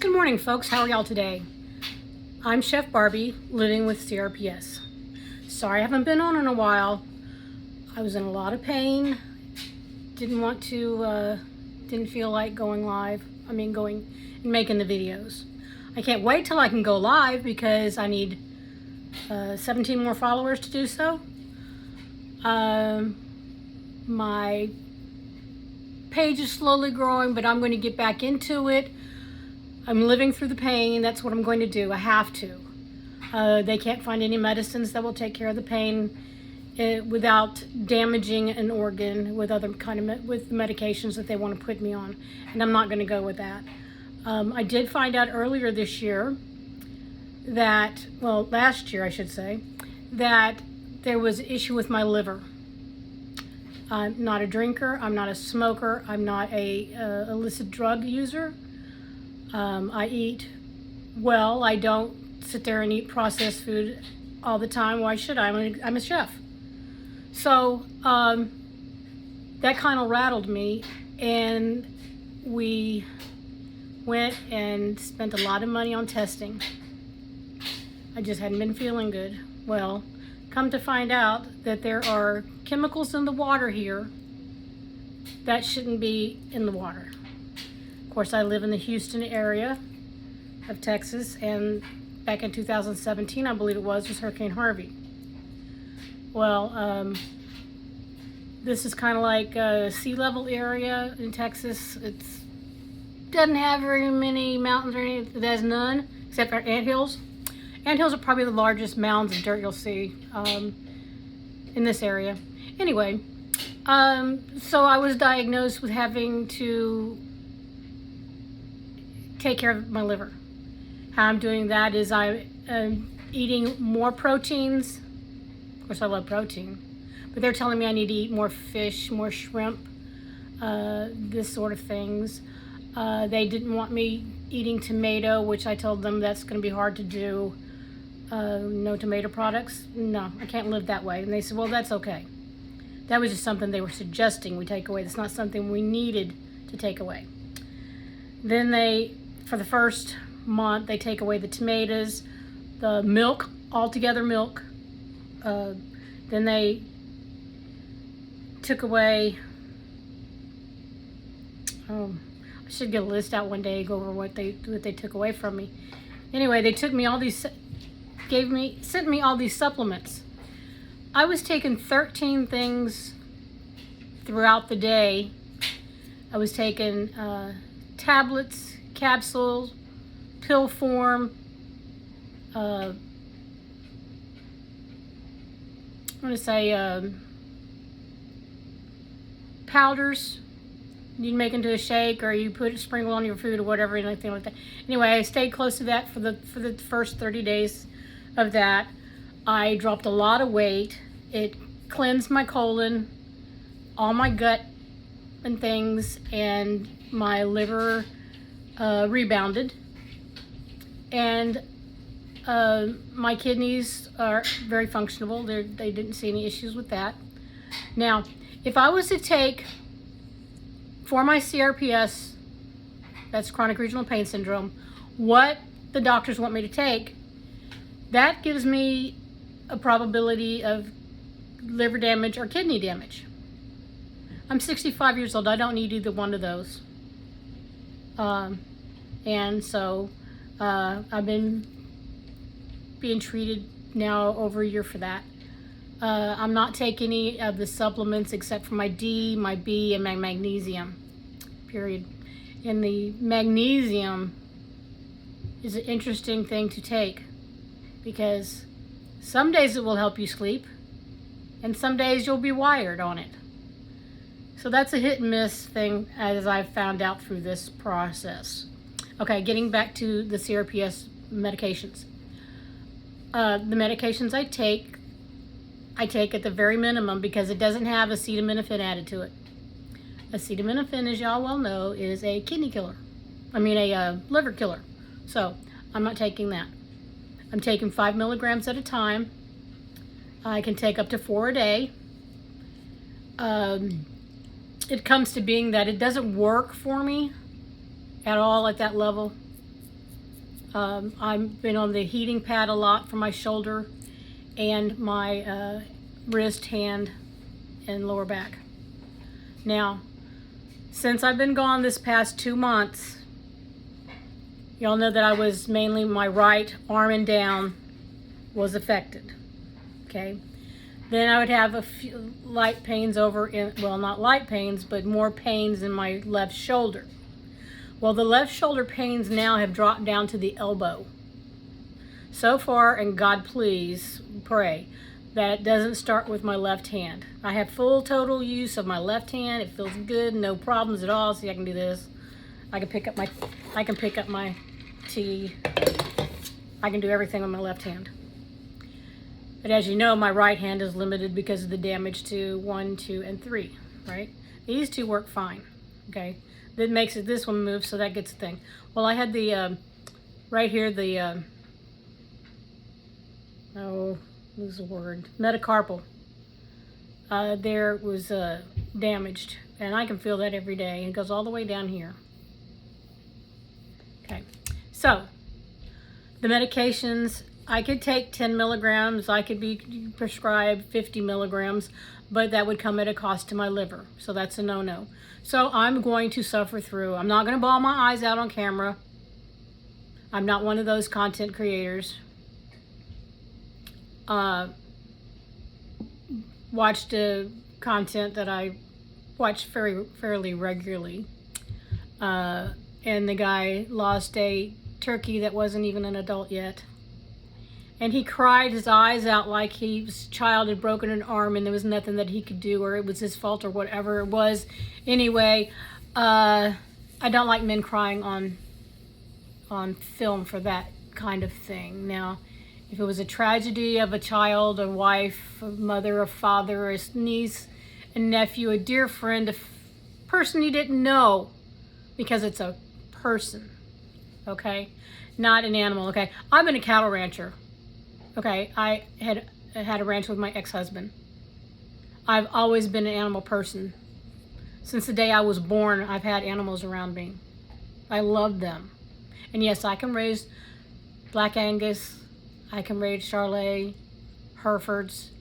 Good morning, folks. How are y'all today? I'm Chef Barbie, living with CRPS. Sorry I haven't been on in a while. I was in a lot of pain. Didn't feel like going live. Going and making the videos. I can't wait till I can go live because I need 17 more followers to do so. My page is slowly growing, but I'm going to get back into it. I'm living through the pain. That's what I'm going to do. I have to. They can't find any medicines that will take care of the pain without damaging an organ with other with medications that they want to put me on, and I'm not going to go with that. I did find out earlier this year that, well, last year I should say, that there was an issue with my liver. I'm not a drinker. I'm not a smoker. I'm not a illicit drug user. I eat well. I don't sit there and eat processed food all the time. Why should I? I'm a chef. So that kind of rattled me, and we went and spent a lot of money on testing. I just hadn't been feeling good. Well, come to find out that there are chemicals in the water here that shouldn't be in the water. Of course, I live in the Houston area of Texas, and back in 2017, I believe it was Hurricane Harvey. Well, this is kind of like a sea level area in Texas. It doesn't have very many mountains or anything. It has none, except for anthills. Anthills are probably the largest mounds of dirt you'll see in this area. Anyway, so I was diagnosed with having to take care of my liver. How I'm doing that is I'm eating more proteins. Of course, I love protein, but they're telling me I need to eat more fish, more shrimp, this sort of things. They didn't want me eating tomato, which I told them that's going to be hard to do. No tomato products. No, I can't live that way. And they said, well, that's okay. That was just something they were suggesting we take away. That's not something we needed to take away. Then for the first month, they take away the tomatoes, the milk, altogether milk. Then they took away, I should get a list out one day, go over what they took away from me. Anyway, they took me all these, sent me all these supplements. I was taking 13 things throughout the day. I was taking tablets, capsules, pill form, I'm going to say powders. You make into a shake, or you sprinkle on your food or whatever, anything like that. Anyway, I stayed close to that for the first 30 days of that. I dropped a lot of weight. It cleansed my colon, all my gut and things, and my liver rebounded. And my kidneys are very functional. They didn't see any issues with that. Now, if I was to take, for my CRPS, that's chronic regional pain syndrome, what the doctors want me to take, that gives me a probability of liver damage or kidney damage. I'm 65 years old. I don't need either one of those. And so I've been being treated now over a year for that. I'm not taking any of the supplements except for my D, my B, and my magnesium, period. And the magnesium is an interesting thing to take because some days it will help you sleep and some days you'll be wired on it. So that's a hit and miss thing, as I've found out through this process. Okay, getting back to the CRPS medications. The medications I take at the very minimum because it doesn't have acetaminophen added to it. Acetaminophen, as y'all well know, is a kidney killer. A liver killer. So I'm not taking that. I'm taking 5 milligrams at a time. I can take up to 4 a day. It comes to being that it doesn't work for me at all at that level. I've been on the heating pad a lot for my shoulder and my wrist, hand, and lower back. Now, since I've been gone this past 2 months, y'all know that I was mainly my right arm and down was affected, okay? Then I would have a few light pains over in, well, not light pains, but more pains in my left shoulder. Well, the left shoulder pains now have dropped down to the elbow. So far, and God please pray, that it doesn't start with my left hand. I have full total use of my left hand. It feels good, no problems at all. See, I can do this. I can pick up my tea. I can do everything with my left hand. But as you know, my right hand is limited because of the damage to 1, 2, and 3, right? These two work fine, okay? That makes it this one move, so that gets the thing. Well, I had the, right here, the, oh, lose the word, metacarpal. There was damaged, and I can feel that every day. It goes all the way down here. Okay, so the medications, I could take 10 milligrams, I could be prescribed 50 milligrams, but that would come at a cost to my liver, so that's a no-no. So I'm going to suffer through. I'm not going to bawl my eyes out on camera. I'm not one of those content creators. Watched content that I watch fairly regularly. And the guy lost a turkey that wasn't even an adult yet. And he cried his eyes out like his child had broken an arm and there was nothing that he could do, or it was his fault, or whatever it was. Anyway, I don't like men crying on film for that kind of thing. Now, if it was a tragedy of a child, a wife, a mother, a father, a niece, a nephew, a dear friend, a person you didn't know, because it's a person, okay? Not an animal, okay? I've been a cattle rancher. Okay, I had a ranch with my ex-husband. I've always been an animal person. Since the day I was born, I've had animals around me. I love them. And yes, I can raise Black Angus, I can raise Charolais, Herefords,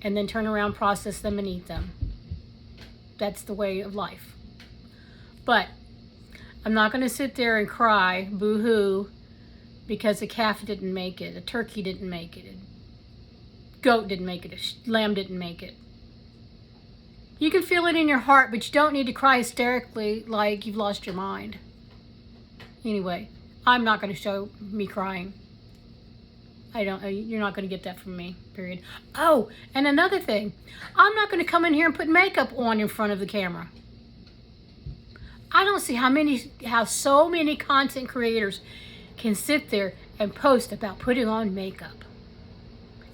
and then turn around, process them, and eat them. That's the way of life. But I'm not going to sit there and cry, boo-hoo, because a calf didn't make it, a turkey didn't make it, a goat didn't make it, a lamb didn't make it. You can feel it in your heart, but you don't need to cry hysterically like you've lost your mind. Anyway, I'm not going to show me crying. You're not going to get that from me, period. Oh, and another thing, I'm not going to come in here and put makeup on in front of the camera. I don't see how so many content creators can sit there and post about putting on makeup.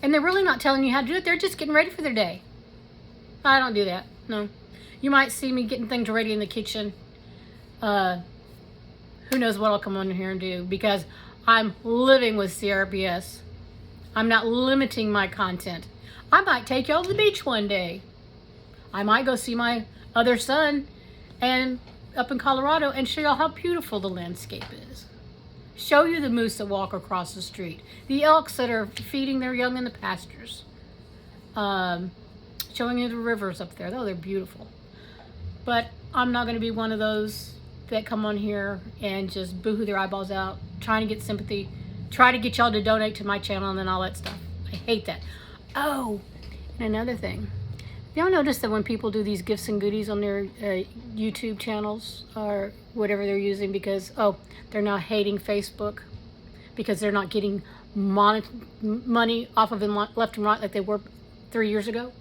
And they're really not telling you how to do it. They're just getting ready for their day. I don't do that, no. You might see me getting things ready in the kitchen. Who knows what I'll come on here and do, because I'm living with CRPS. I'm not limiting my content. I might take y'all to the beach one day. I might go see my other son and up in Colorado and show y'all how beautiful the landscape is. Show you the moose that walk across the street, the elks that are feeding their young in the pastures, showing you the rivers up there. Oh, they're beautiful. But I'm not going to be one of those that come on here and just boohoo their eyeballs out, trying to get sympathy, try to get y'all to donate to my channel and then all that stuff. I hate that. Oh, and another thing. Y'all notice that when people do these gifts and goodies on their YouTube channels or whatever they're using, because, oh, they're now hating Facebook because they're not getting money off of them left and right like they were 3 years ago?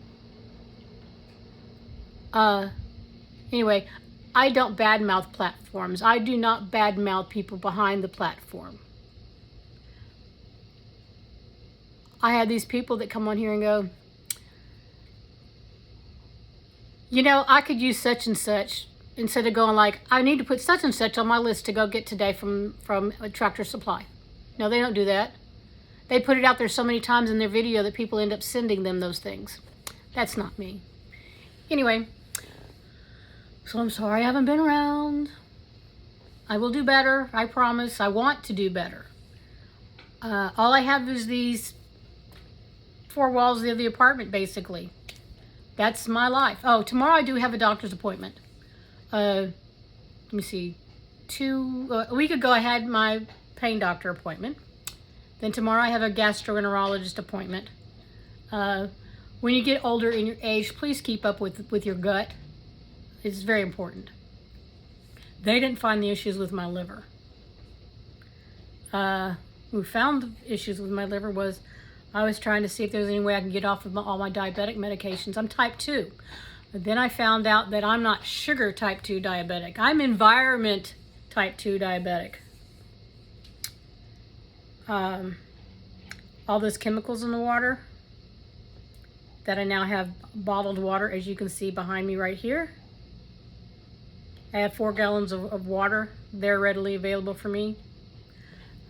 Anyway, I don't badmouth platforms. I do not badmouth people behind the platform. I have these people that come on here and go, you know, I could use such and such, instead of going like, I need to put such and such on my list to go get today from a Tractor Supply. No, they don't do that. They put it out there so many times in their video that people end up sending them those things. That's not me. Anyway, so I'm sorry I haven't been around. I will do better. I promise. I want to do better. All I have is these 4 walls of the apartment, basically. That's my life. Oh, tomorrow I do have a doctor's appointment. Let me see. A week ago I had my pain doctor appointment. Then tomorrow I have a gastroenterologist appointment. When you get older in your age, please keep up with your gut. It's very important. They didn't find the issues with my liver. Who found the issues with my liver was I was trying to see if there was any way I can get off of all my diabetic medications. I'm type 2. But then I found out that I'm not sugar type 2 diabetic. I'm environment type 2 diabetic. All those chemicals in the water that I now have bottled water, as you can see behind me right here. I have 4 gallons of water. They're readily available for me.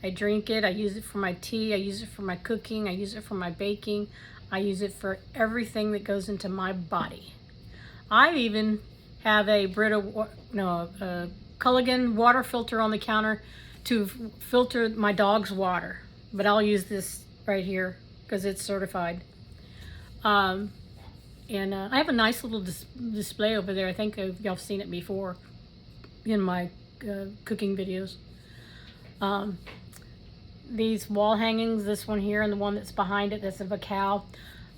I drink it. I use it for my tea. I use it for my cooking. I use it for my baking. I use it for everything that goes into my body. I even have a Culligan water filter on the counter to filter my dog's water. But I'll use this right here because it's certified. I have a nice little display over there. I think y'all have seen it before in my cooking videos. These wall hangings, this one here and the one that's behind it, that's of a cow.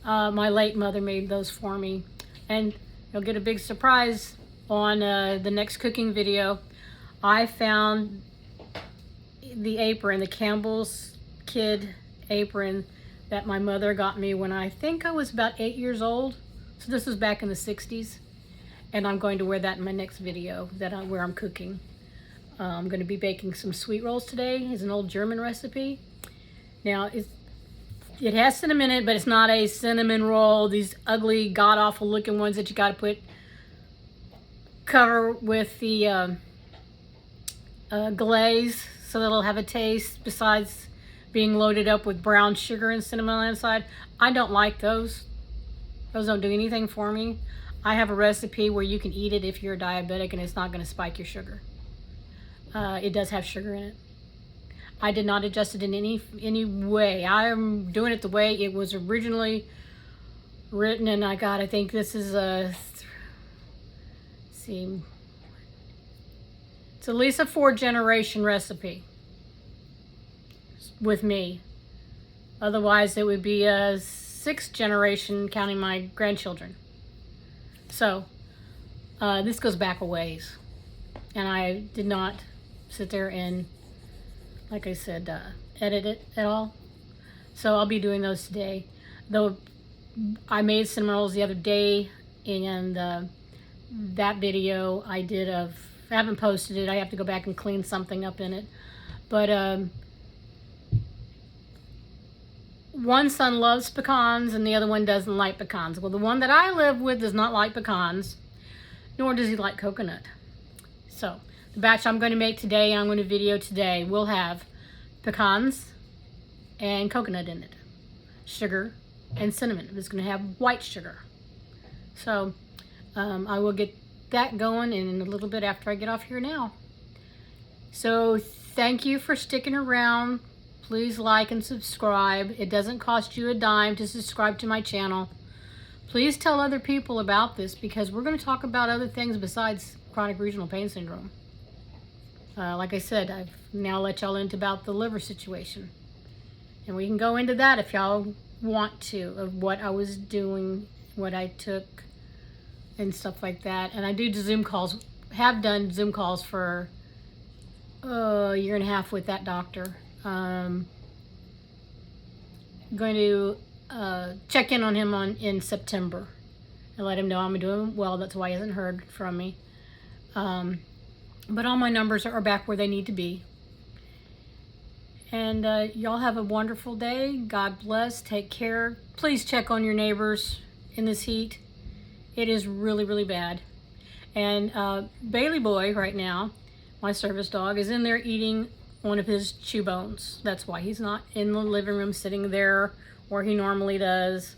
My late mother made those for me. And you'll get a big surprise on the next cooking video. I found the apron, the Campbell's Kid apron that my mother got me when I think I was about 8 years old. So this was back in the 60s. And I'm going to wear that in my next video where I'm cooking. I'm going to be baking some sweet rolls today. It's an old German recipe. Now, it has cinnamon in it, but it's not a cinnamon roll. These ugly, god-awful looking ones that you got to cover with the glaze so that it'll have a taste besides being loaded up with brown sugar and cinnamon on the inside. I don't like those. Those don't do anything for me. I have a recipe where you can eat it if you're diabetic and it's not going to spike your sugar. It does have sugar in it. I did not adjust it in any way. I am doing it the way it was originally written, and I think this is it's at least a 4-generation recipe with me. Otherwise, it would be a 6th generation counting my grandchildren. So, this goes back a ways. And I did not sit there and, like I said, edit it at all. So I'll be doing those today. Though I made cinnamon rolls the other day, and that video I haven't posted it. I have to go back and clean something up in it. But one son loves pecans and the other one doesn't like pecans. Well, the one that I live with does not like pecans, nor does he like coconut. So the batch I'm going to make today, I'm going to video today, will have pecans and coconut in it, sugar and cinnamon. It's going to have white sugar. So I will get that going in a little bit after I get off here now. So thank you for sticking around. Please like and subscribe. It doesn't cost you a dime to subscribe to my channel. Please tell other people about this because we're going to talk about other things besides chronic regional pain syndrome. Like I said, I've now let y'all into about the liver situation. And we can go into that if y'all want to, of what I was doing, what I took, and stuff like that. And I do Zoom calls, have done Zoom calls for a year and a half with that doctor. I'm going to check in on him in September and let him know I'm doing well. That's why he hasn't heard from me. But all my numbers are back where they need to be. And y'all have a wonderful day. God bless. Take care. Please check on your neighbors in this heat. It is really, really bad. And Bailey Boy right now, my service dog, is in there eating one of his chew bones. That's why he's not in the living room sitting there where he normally does.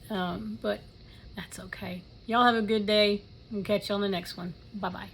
But that's okay. Y'all have a good day and catch you on the next one. Bye-bye.